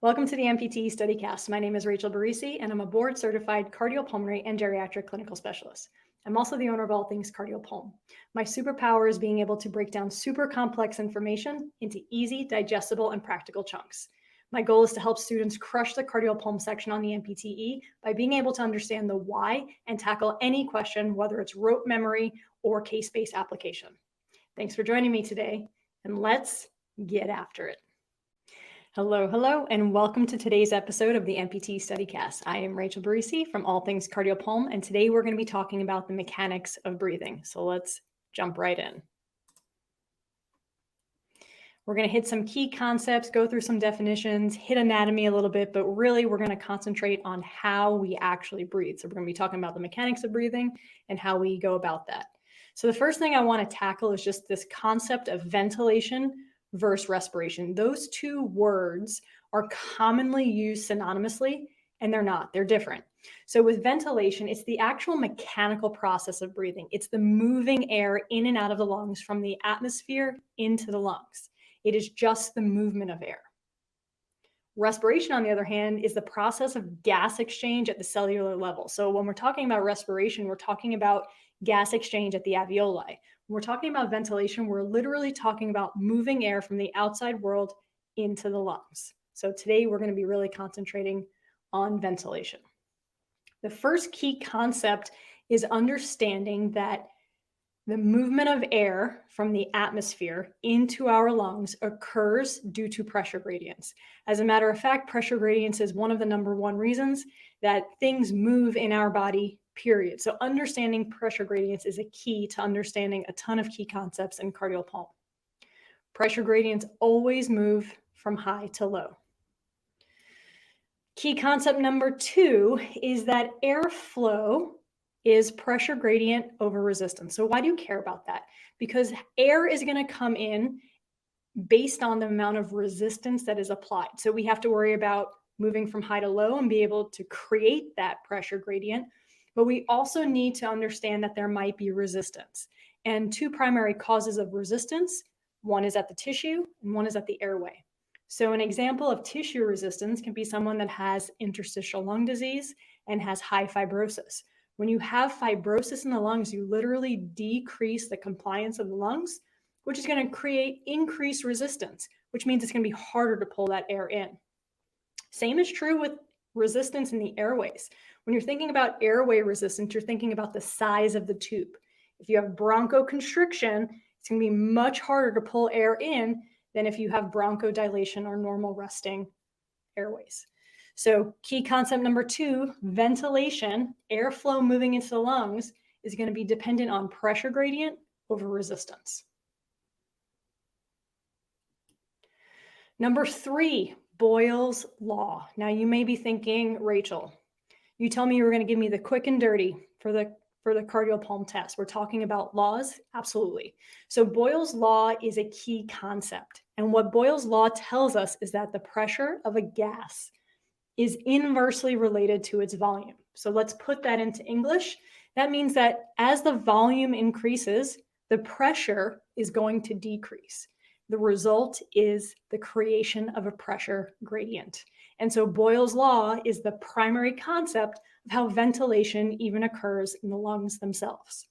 Welcome to the NPTE StudyCast. My name is Rachel Barisi, and I'm a board-certified cardiopulmonary and geriatric clinical specialist. I'm also the owner of All Things Cardiopulm. My superpower is being able to break down super complex information into easy, digestible, and practical chunks. My goal is to help students crush the cardiopulm section on the NPTE by being able to understand the why and tackle any question, whether it's rote memory or case-based application. Thanks for joining me today, and let's get after it. Hello, and welcome to today's episode of the NPTE StudyCast. I am Rachel Barisi from All Things Cardiopulm, and today we're going to be talking about the mechanics of breathing. So let's jump right in. We're going to hit some key concepts, go through some definitions, hit anatomy a little bit, but really we're going to concentrate on how we actually breathe. So we're going to be talking about the mechanics of breathing and how we go about that. So the first thing I want to tackle is just this concept of ventilation versus respiration. Those two words are commonly used synonymously, and they're not. They're different. So with ventilation, it's the actual mechanical process of breathing. It's the moving air in and out of the lungs from the atmosphere into the lungs. It is just the movement of air. Respiration, on the other hand, is the process of gas exchange at the cellular level. So when we're talking about respiration, we're talking about gas exchange at the alveoli. When we're talking about ventilation, we're literally talking about moving air from the outside world into the lungs. So today we're going to be really concentrating on ventilation. The first key concept is understanding that the movement of air from the atmosphere into our lungs occurs due to pressure gradients. As a matter of fact, pressure gradients is one of the number one reasons that things move in our body, period. So understanding pressure gradients is a key to understanding a ton of key concepts in cardiopulm. Pressure gradients always move from high to low. Key concept number two is that airflow is pressure gradient over resistance. So why do you care about that? Because air is going to come in based on the amount of resistance that is applied. So we have to worry about moving from high to low and be able to create that pressure gradient. But we also need to understand that there might be resistance. And two primary causes of resistance, one is at the tissue and one is at the airway. So an example of tissue resistance can be someone that has interstitial lung disease and has high fibrosis. When you have fibrosis in the lungs, you literally decrease the compliance of the lungs, which is going to create increased resistance, which means it's going to be harder to pull that air in. Same is true with resistance in the airways. When you're thinking about airway resistance, you're thinking about the size of the tube. If you have bronchoconstriction, it's going to be much harder to pull air in than if you have bronchodilation or normal resting airways. So key concept number two, ventilation, airflow moving into the lungs is going to be dependent on pressure gradient over resistance. Number three, Boyle's law. Now you may be thinking, Rachel, you tell me you were going to give me the quick and dirty for the cardiopulm test. We're talking about laws? Absolutely. So Boyle's law is a key concept. And what Boyle's law tells us is that the pressure of a gas is inversely related to its volume. So let's put that into English. That means that as the volume increases, the pressure is going to decrease. The result is the creation of a pressure gradient. And so Boyle's law is the primary concept of how ventilation even occurs in the lungs themselves.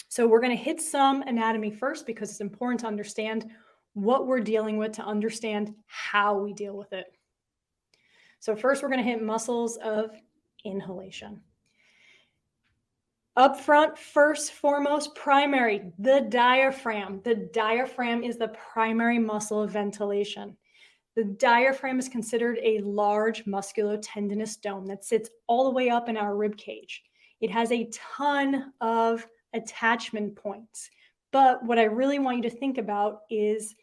So we're going to hit some anatomy first because it's important to understand what we're dealing with to understand how we deal with it. So first, we're going to hit muscles of inhalation. Up front, first, foremost, primary, the diaphragm. The diaphragm is the primary muscle of ventilation. The diaphragm is considered a large musculotendinous dome that sits all the way up in our rib cage. It has a ton of attachment points. But what I really want you to think about is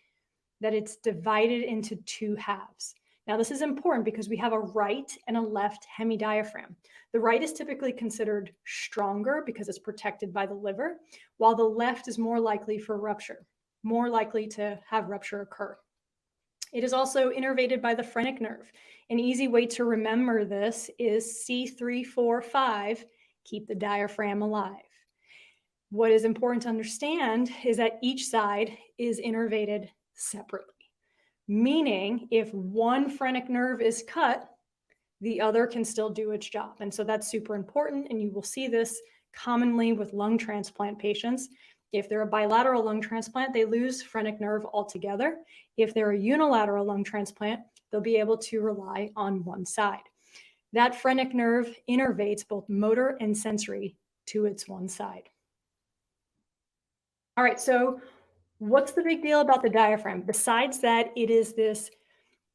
that it's divided into two halves. Now, this is important because we have a right and a left hemidiaphragm. The right is typically considered stronger because it's protected by the liver, while the left is more likely for rupture, more likely to have rupture occur. It is also innervated by the phrenic nerve. An easy way to remember this is C345, keep the diaphragm alive. What is important to understand is that each side is innervated separately. meaning if one phrenic nerve is cut, the other can still do its job. And so that's super important. And you will see this commonly with lung transplant patients. If they're a bilateral lung transplant, they lose phrenic nerve altogether. If they're a unilateral lung transplant, they'll be able to rely on one side. That phrenic nerve innervates both motor and sensory to its one side. All right, so what's the big deal about the diaphragm? Besides that, it is this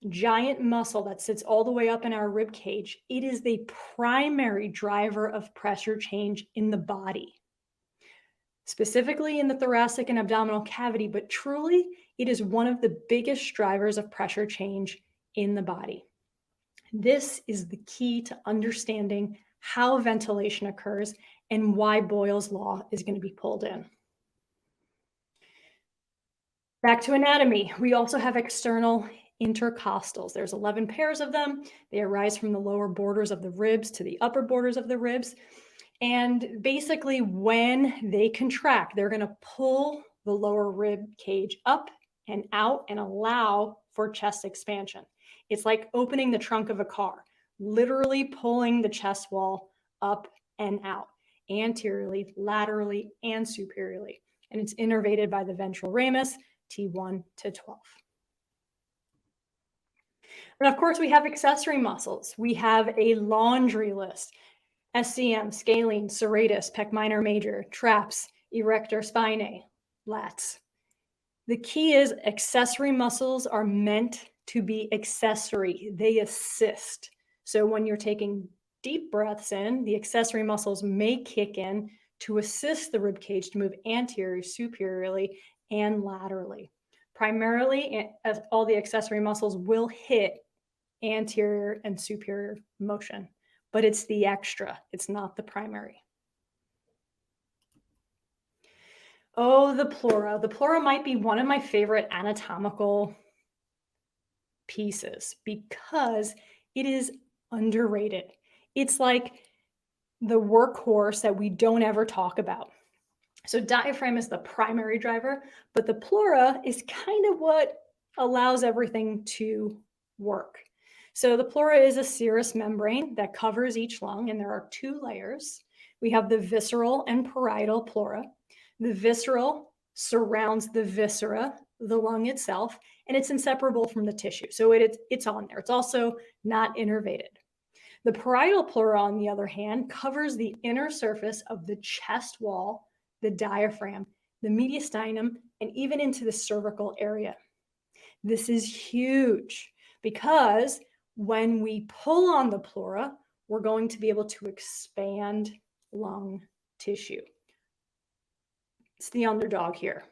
giant muscle that sits all the way up in our rib cage. It is the primary driver of pressure change in the body, specifically in the thoracic and abdominal cavity, but truly it is one of the biggest drivers of pressure change in the body. This is the key to understanding how ventilation occurs and why Boyle's law is going to be pulled in. Back to anatomy, we also have external intercostals. There's 11 pairs of them. They arise from the lower borders of the ribs to the upper borders of the ribs. And basically, when they contract, they're going to pull the lower rib cage up and out and allow for chest expansion. It's like opening the trunk of a car, literally pulling the chest wall up and out, anteriorly, laterally, and superiorly. And it's innervated by the ventral ramus, T1 to 12. And of course, we have accessory muscles. We have a laundry list: SCM, scalene, serratus, pec minor major, traps, erector spinae, lats. The key is accessory muscles are meant to be accessory. They assist. So when you're taking deep breaths in, the accessory muscles may kick in to assist the rib cage to move anteriorly, superiorly, and laterally. Primarily, all the accessory muscles will hit anterior and superior motion, but it's the extra, it's not the primary. Oh, the pleura. The pleura might be one of my favorite anatomical pieces because it is underrated. It's like the workhorse that we don't ever talk about. So diaphragm is the primary driver, but the pleura is kind of what allows everything to work. So the pleura is a serous membrane that covers each lung, and there are two layers. We have the visceral and parietal pleura. The visceral surrounds the viscera, the lung itself, and it's inseparable from the tissue. So it's on there. It's also not innervated. The parietal pleura, on the other hand, covers the inner surface of the chest wall, the diaphragm, the mediastinum, and even into the cervical area. This is huge because when we pull on the pleura, we're going to be able to expand lung tissue. It's the underdog here.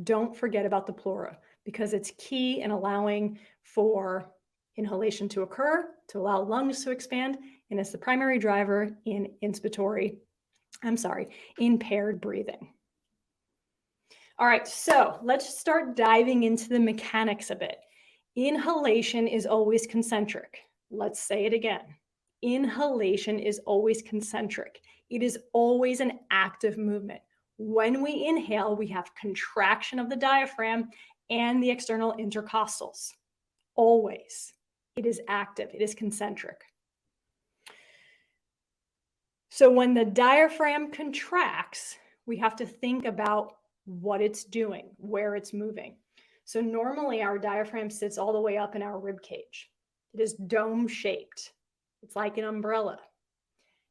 Don't forget about the pleura because it's key in allowing for inhalation to occur, to allow lungs to expand, and it's the primary driver in impaired breathing. All right, so let's start diving into the mechanics a bit. Inhalation is always concentric. Let's say it again. Inhalation is always concentric. It is always an active movement. When we inhale, we have contraction of the diaphragm and the external intercostals. Always. It is active. It is concentric. So when the diaphragm contracts, we have to think about what it's doing, where it's moving. So normally our diaphragm sits all the way up in our rib cage. It is dome shaped. It's like an umbrella.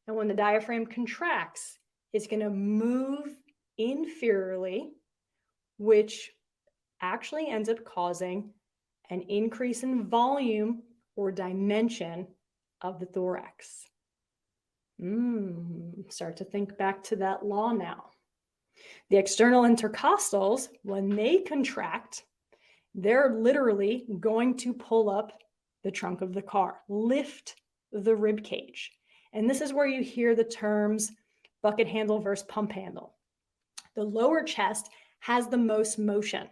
And when the diaphragm contracts, it's going to move inferiorly, which actually ends up causing an increase in volume or dimension of the thorax. Start to think back to that law now. The external intercostals, when they contract, they're literally going to pull up the trunk of the car, lift the rib cage. And this is where you hear the terms bucket handle versus pump handle. The lower chest has the most motion.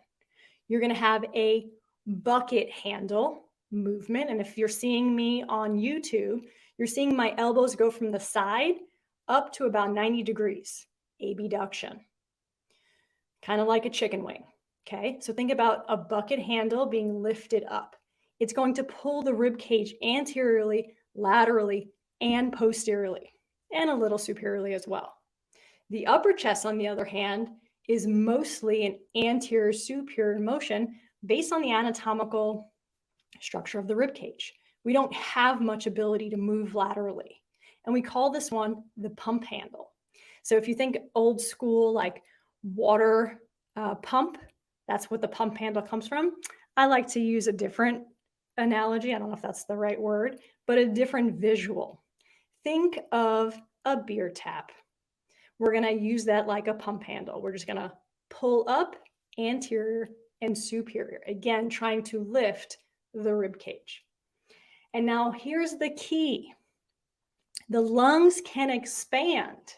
You're going to have a bucket handle movement. And if you're seeing me on YouTube, you're seeing my elbows go from the side up to about 90 degrees, abduction. Kind of like a chicken wing. Okay, so think about a bucket handle being lifted up. It's going to pull the rib cage anteriorly, laterally, and posteriorly, and a little superiorly as well. The upper chest, on the other hand, is mostly an anterior superior motion based on the anatomical structure of the rib cage. We don't have much ability to move laterally. And we call this one the pump handle. So if you think old school, like water pump, that's what the pump handle comes from. I like to use a different analogy. I don't know if that's the right word, but a different visual. Think of a beer tap. We're going to use that like a pump handle. We're just going to pull up anterior and superior, again, trying to lift the rib cage. And now here's the key. The lungs can expand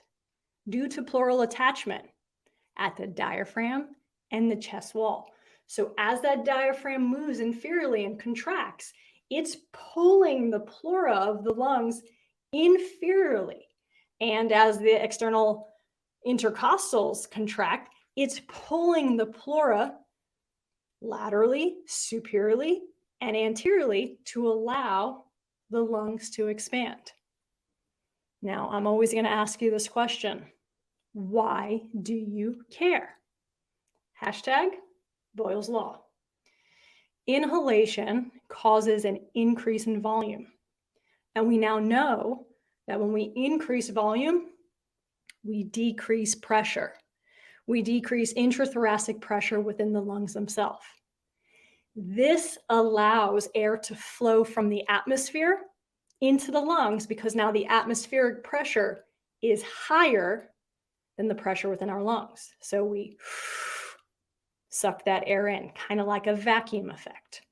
due to pleural attachment at the diaphragm and the chest wall. So as that diaphragm moves inferiorly and contracts, it's pulling the pleura of the lungs inferiorly. And as the external intercostals contract, it's pulling the pleura laterally, superiorly, and anteriorly to allow the lungs to expand. Now, I'm always going to ask you this question. Why do you care? Hashtag Boyle's Law. Inhalation causes an increase in volume. And we now know that when we increase volume, we decrease pressure. We decrease intrathoracic pressure within the lungs themselves. This allows air to flow from the atmosphere into the lungs because now the atmospheric pressure is higher than the pressure within our lungs. So we suck that air in, kind of like a vacuum effect.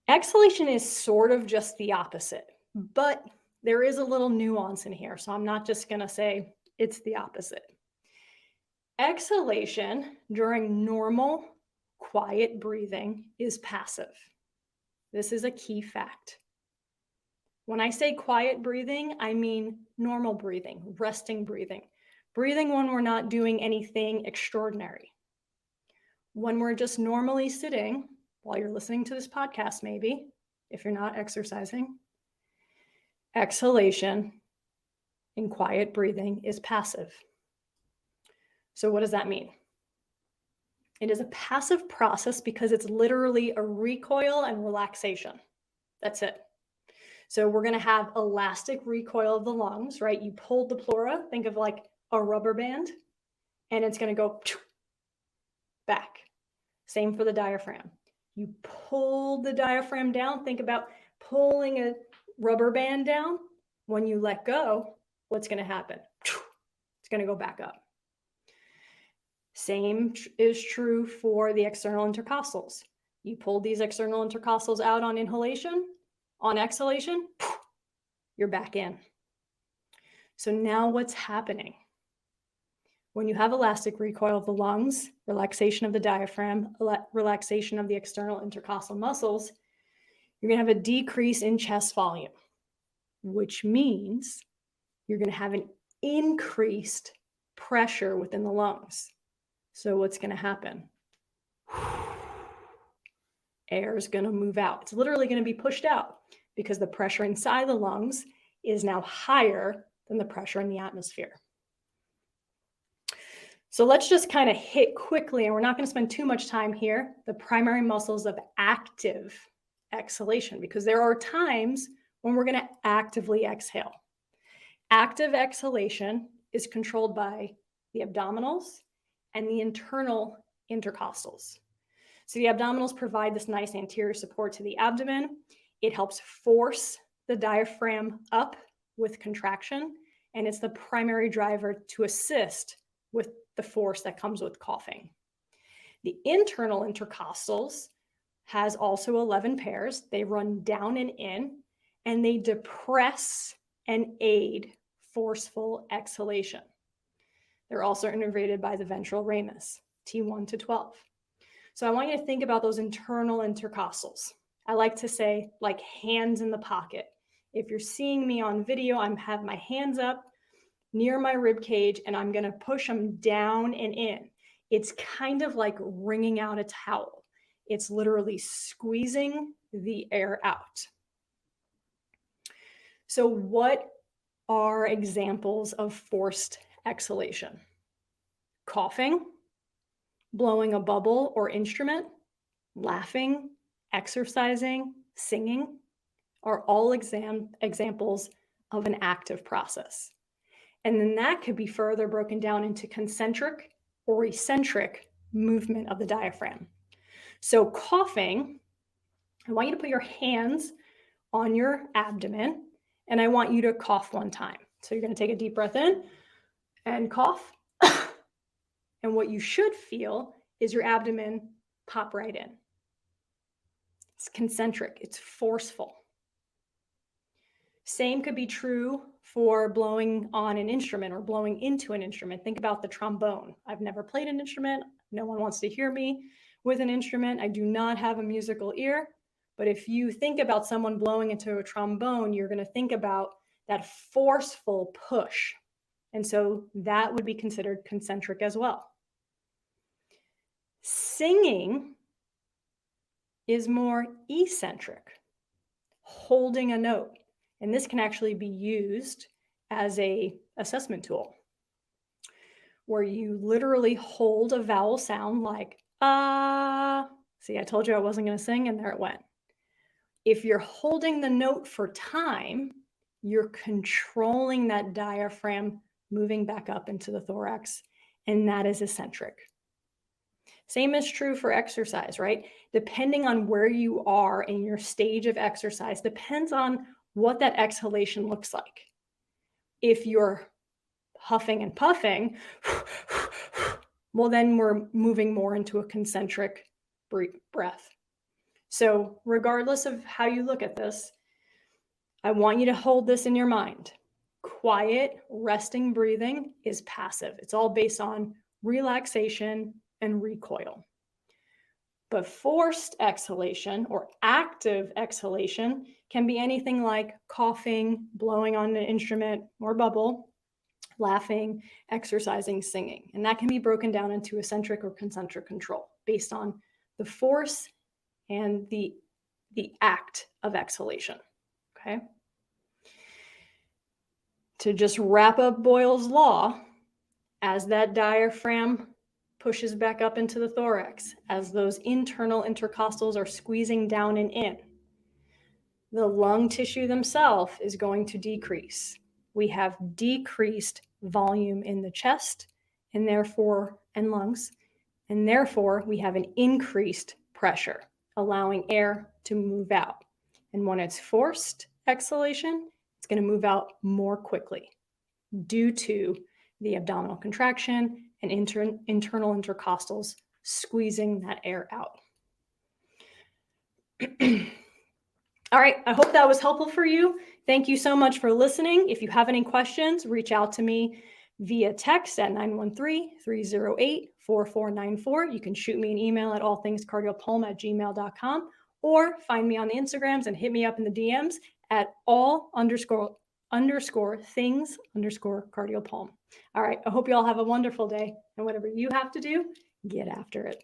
Exhalation is sort of just the opposite, but there is a little nuance in here. So I'm not just going to say it's the opposite. Exhalation during normal, quiet breathing is passive. This is a key fact. When I say quiet breathing, I mean normal breathing, resting breathing, breathing when we're not doing anything extraordinary. When we're just normally sitting, while you're listening to this podcast, maybe, if you're not exercising, exhalation in quiet breathing is passive. So what does that mean? It is a passive process because it's literally a recoil and relaxation. That's it. So we're going to have elastic recoil of the lungs, right? You pulled the pleura, think of like a rubber band, and it's going to go back. Same for the diaphragm. You pull the diaphragm down, think about pulling a rubber band down. When you let go, what's going to happen? It's going to go back up. Same is true for the external intercostals. You pull these external intercostals out on inhalation, on exhalation, you're back in. So now what's happening? When you have elastic recoil of the lungs, relaxation of the diaphragm, relaxation of the external intercostal muscles, you're going to have a decrease in chest volume, which means you're going to have an increased pressure within the lungs. So what's going to happen? Air is going to move out. It's literally going to be pushed out because the pressure inside the lungs is now higher than the pressure in the atmosphere. So let's just kind of hit quickly, and we're not going to spend too much time here, the primary muscles of active exhalation, because there are times when we're going to actively exhale. Active exhalation is controlled by the abdominals and the internal intercostals. So the abdominals provide this nice anterior support to the abdomen. It helps force the diaphragm up with contraction, and it's the primary driver to assist with the force that comes with coughing. The internal intercostals has also 11 pairs. They run down and in, and they depress and aid forceful exhalation. They're also innervated by the ventral ramus, T1 to 12. So I want you to think about those internal intercostals. I like to say like hands in the pocket. If you're seeing me on video, I have my hands up near my rib cage and I'm going to push them down and in. It's kind of like wringing out a towel. It's literally squeezing the air out. So what are examples of forced exhalation? Coughing, blowing a bubble or instrument, laughing, exercising, singing are all examples of an active process. And then that could be further broken down into concentric or eccentric movement of the diaphragm. So coughing, I want you to put your hands on your abdomen, and I want you to cough one time. So you're going to take a deep breath in and cough. And what you should feel is your abdomen pop right in. It's concentric, it's forceful. Same could be true for blowing on an instrument or blowing into an instrument. Think about the trombone. I've never played an instrument. No one wants to hear me with an instrument. I do not have a musical ear. But if you think about someone blowing into a trombone, you're going to think about that forceful push. And so that would be considered concentric as well. Singing is more eccentric, holding a note. And this can actually be used as an assessment tool where you literally hold a vowel sound like ah. See, I told you I wasn't going to sing, and there it went. If you're holding the note for time, you're controlling that diaphragm moving back up into the thorax, and that is eccentric. Same is true for exercise, right? Depending on where you are in your stage of exercise, depends on what that exhalation looks like. If you're huffing and puffing, well, then we're moving more into a concentric breath. So regardless of how you look at this, I want you to hold this in your mind. Quiet, resting breathing is passive. It's all based on relaxation and recoil. But forced exhalation or active exhalation can be anything like coughing, blowing on an instrument or bubble, laughing, exercising, singing. And that can be broken down into eccentric or concentric control based on the force and the act of exhalation, okay? To just wrap up Boyle's law, as that diaphragm pushes back up into the thorax, as those internal intercostals are squeezing down and in, the lung tissue themselves is going to decrease. We have decreased volume in the chest and lungs, and therefore we have an increased pressure, allowing air to move out. And when it's forced exhalation, it's going to move out more quickly due to the abdominal contraction and internal intercostals squeezing that air out. All right, I hope that was helpful for you. Thank you so much for listening. If you have any questions, reach out to me via text at 913-308-4494. You can shoot me an email at allthingscardiopulm@gmail.com or find me on the Instagrams and hit me up in the DMs at all_things_cardiopulm. All right, I hope you all have a wonderful day, and whatever you have to do, get after it.